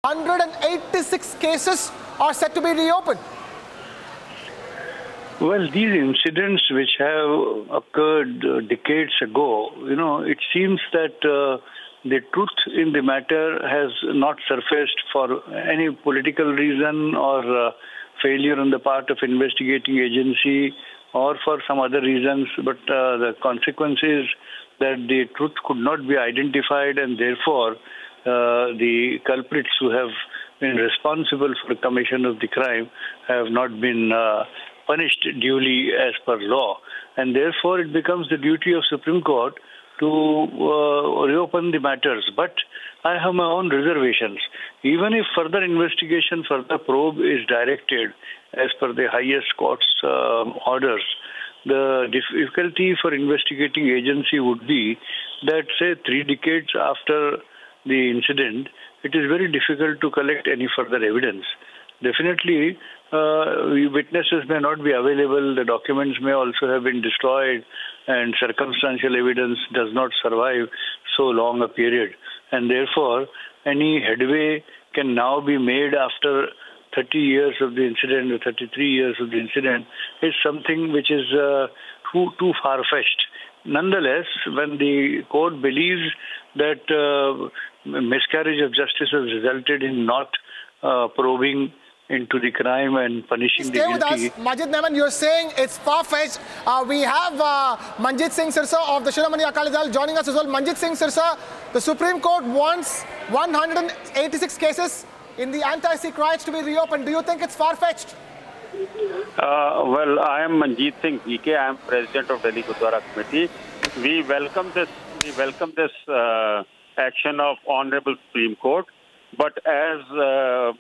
186 cases are set to be reopened. Well, these incidents which have occurred decades ago, it seems that the truth in the matter has not surfaced for any political reason or failure on the part of investigating agency or for some other reasons. But the consequence is that the truth could not be identified, and therefore the culprits who have been responsible for the commission of the crime have not been punished duly as per law. And therefore it becomes the duty of Supreme Court to reopen the matters. But I have my own reservations. Even if further investigation, further probe is directed as per the highest court's orders, the difficulty for investigating agency would be that, say, 3 decades after the incident, it is very difficult to collect any further evidence. Definitely, witnesses may not be available, the documents may also have been destroyed, and circumstantial evidence does not survive so long a period. And therefore, any headway can now be made after 30 years of the incident or 33 years of the incident is something which is too far-fetched. Nonetheless, when the court believes that miscarriage of justice has resulted in not probing into the crime and punishing the guilty. Stay with us. Majid Memon, you're saying it's far-fetched. We have Manjit Singh Sirsa of the Shiromani Akali Dal joining us as well. Manjit Singh Sirsa, the Supreme Court wants 186 cases in the anti-Sikh riots to be reopened. Do you think it's far-fetched? Well, I am Manjit Singh GK. I am President of Delhi Gurdwara Committee. We welcome this. Action of Honorable Supreme Court. But as the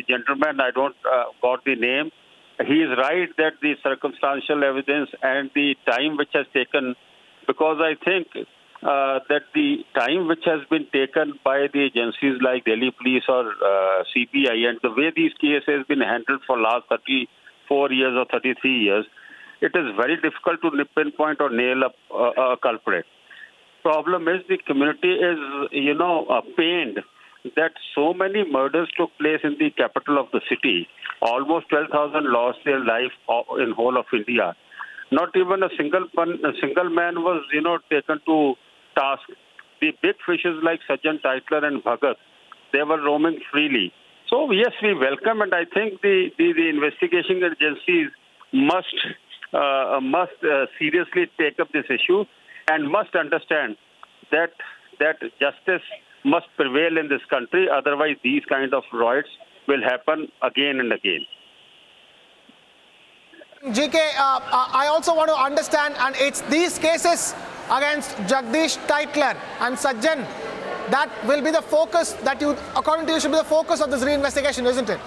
gentleman, I don't got the name, he is right that the circumstantial evidence and the time which has taken, because I think that the time which has been taken by the agencies like Delhi Police or CBI and the way these cases have been handled for last 34 years or 33 years, it is very difficult to pinpoint or nail up a culprit. Problem is the community is, pained that so many murders took place in the capital of the city. Almost 12,000 lost their life in whole of India. Not even a single man was, taken to task. The big fishes like Sajjan Titler and Bhagat, they were roaming freely. So yes, we welcome, and I think the investigation agencies must seriously take up this issue and must understand that justice must prevail in this country. Otherwise, these kind of riots will happen again and again. GK, I also want to understand, and it's these cases against Jagdish Titler and Sajjan that will be the focus, that you, according to you, should be the focus of this reinvestigation, isn't it?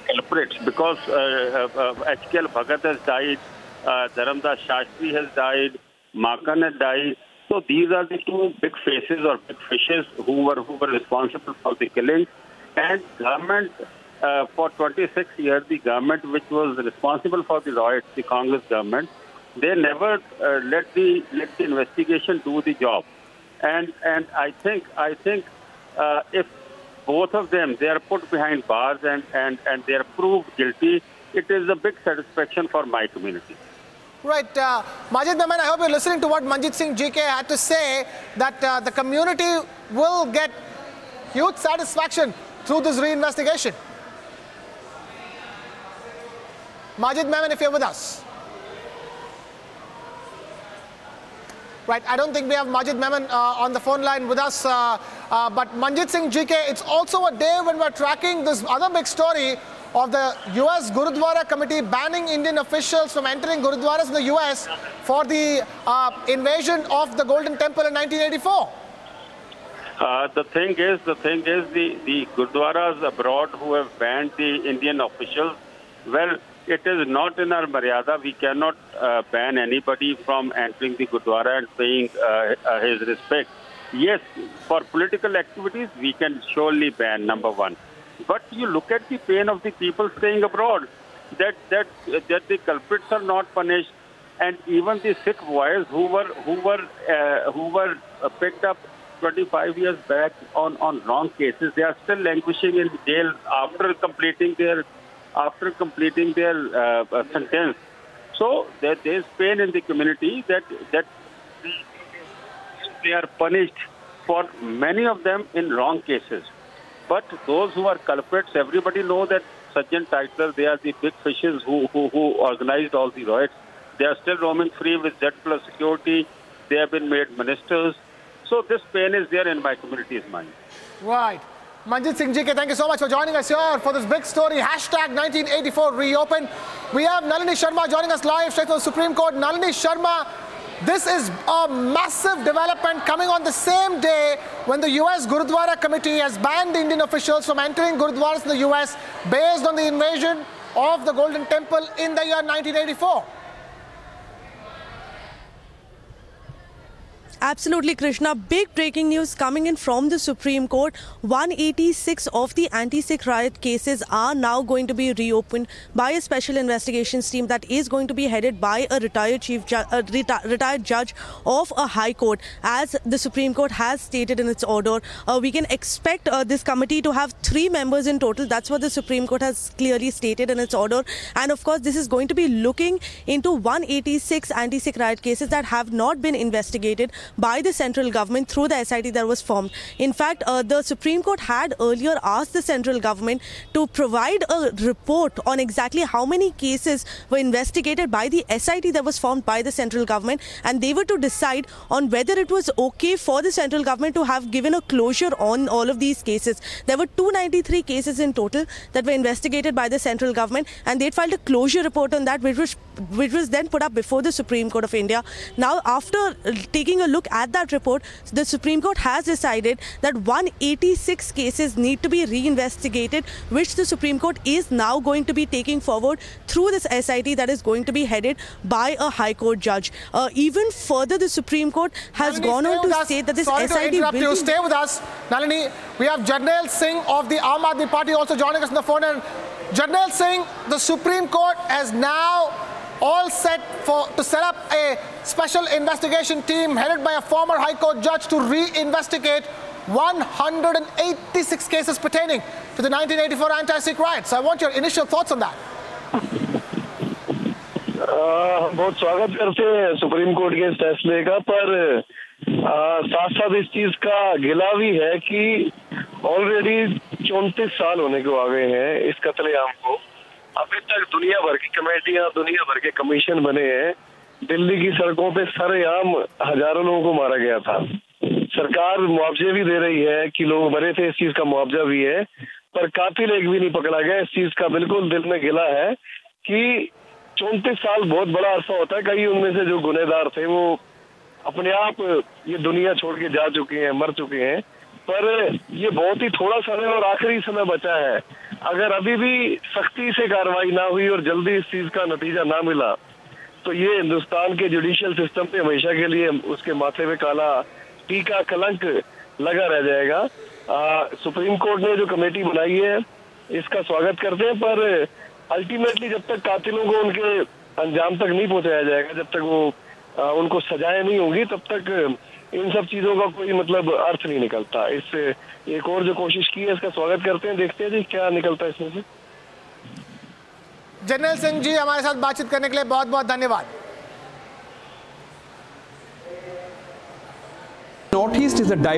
Culprits, because HKL Bhagat has died, Dharamdas Shastri has died, Makan has died. So these are the 2 big faces or big fishes who were responsible for the killing. And government, for 26 years, the government which was responsible for the riots, the Congress government, they never let the investigation do the job. And I think if both of them, they are put behind bars and they are proved guilty, it is a big satisfaction for my community. Right. Majid Memon, I hope you're listening to what Manjit Singh GK had to say, that the community will get huge satisfaction through this reinvestigation. Majid Memon, if you're with us. Right, I don't think we have Majid Memon on the phone line with us, but Manjit Singh GK, it's also a day when we're tracking this other big story of the US Gurudwara Committee banning Indian officials from entering Gurudwaras in the US for the invasion of the Golden Temple in 1984. The thing is the Gurudwaras abroad who have banned the Indian officials, well, it is not in our Maryada. We cannot ban anybody from entering the Gurudwara and paying his respect. Yes, for political activities, we can surely ban, number one. But you look at the pain of the people staying abroad, that the culprits are not punished, and even the Sikh boys who were picked up 25 years back on wrong cases. They are still languishing in jail after completing their sentence. So there is pain in the community that they are punished for many of them in wrong cases. But those who are culprits, everybody know that Sajjan Titler, they are the big fishes who organized all the riots. They are still roaming free with Z+ security. They have been made ministers. So this pain is there in my community's mind. Right. Manjit Singh GK, thank you so much for joining us here for this big story. Hashtag 1984 reopen. We have Nalini Sharma joining us live straight from the Supreme Court. Nalini Sharma, this is a massive development coming on the same day when the US Gurudwara Committee has banned the Indian officials from entering Gurudwaras in the US based on the invasion of the Golden Temple in the year 1984. Absolutely, Krishna. Big breaking news coming in from the Supreme Court. 186 of the anti-Sikh riot cases are now going to be reopened by a special investigations team that is going to be headed by a retired retired judge of a high court. As the Supreme Court has stated in its order, we can expect this committee to have 3 members in total. That's what the Supreme Court has clearly stated in its order. And of course, this is going to be looking into 186 anti-Sikh riot cases that have not been investigated by the central government through the SIT that was formed. In fact, the Supreme Court had earlier asked the central government to provide a report on exactly how many cases were investigated by the SIT that was formed by the central government, and they were to decide on whether it was okay for the central government to have given a closure on all of these cases. There were 293 cases in total that were investigated by the central government, and they filed a closure report on that, which was then put up before the Supreme Court of India. Now, after taking a look at that report, the Supreme Court has decided that 186 cases need to be reinvestigated, which the Supreme Court is now going to be taking forward through this SIT that is going to be headed by a High Court judge. Even further, the Supreme Court has gone on to say that this SIT will Stay with us, Nalini. We have Jarnail Singh of the Aam Aadmi Party also joining us on the phone. And Jarnail Singh, the Supreme Court has now all set to set up a special investigation team headed by a former High Court judge to reinvestigate 186 cases pertaining to the 1984 anti-Sikh riots. I want your initial thoughts on that. बहुत स्वागत करते हैं supreme court के इस फैसले का, पर साथ साथ इस चीज का गिला भी है कि ऑलरेडी 34 साल होने को आ गए हैं इस कत्लेआम को। अभी तक दुनिया भर की कमेटियां, दुनिया भर के कमीशन बने हैं। दिल्ली की सड़कों पे सरेआम हजारों लोगों को मारा गया था। सरकार मुआवजे भी दे रही है कि लोग मरे थे, इस चीज का मुआवजा भी है, पर कातिल एक भी नहीं पकड़ा गया। इस चीज का बिल्कुल दिल में गिला है कि 34 साल बहुत बड़ा अरसा होता है। कई उनमें से जो गुनहगार थे वो अपने आप ये दुनिया छोड़ के जा चुके हैं, मर चुके हैं, पर ये बहुत ही थोड़ा समय और आखिरी समय बचा है। अगर अभी भी सख्ती से कार्रवाई ना हुई और जल्दी इस चीज का नतीजा ना मिला तो ये हिंदुस्तान के जुडिशियल सिस्टम पे हमेशा के लिए उसके माथे पे काला टीका, कलंक लगा रह जाएगा। सुप्रीम कोर्ट ने जो कमेटी बनाई है इसका स्वागत करते हैं, पर अल्टीमेटली जब तक कातिलों को उनके अंजाम तक नहीं पहुंचाया जाएगा, जब तक वो उनको सजाएं नहीं होंगी, तब तक इन सब चीजों का कोई मतलब अर्थ नहीं निकलता। इससे एक और जो कोशिश की है इसका स्वागत करते हैं, देखते हैं जी क्या निकलता है इसमें से। जर्नैल सिंह जी, हमारे साथ बातचीत करने के लिए बहुत बहुत धन्यवाद। Northeast is a diverse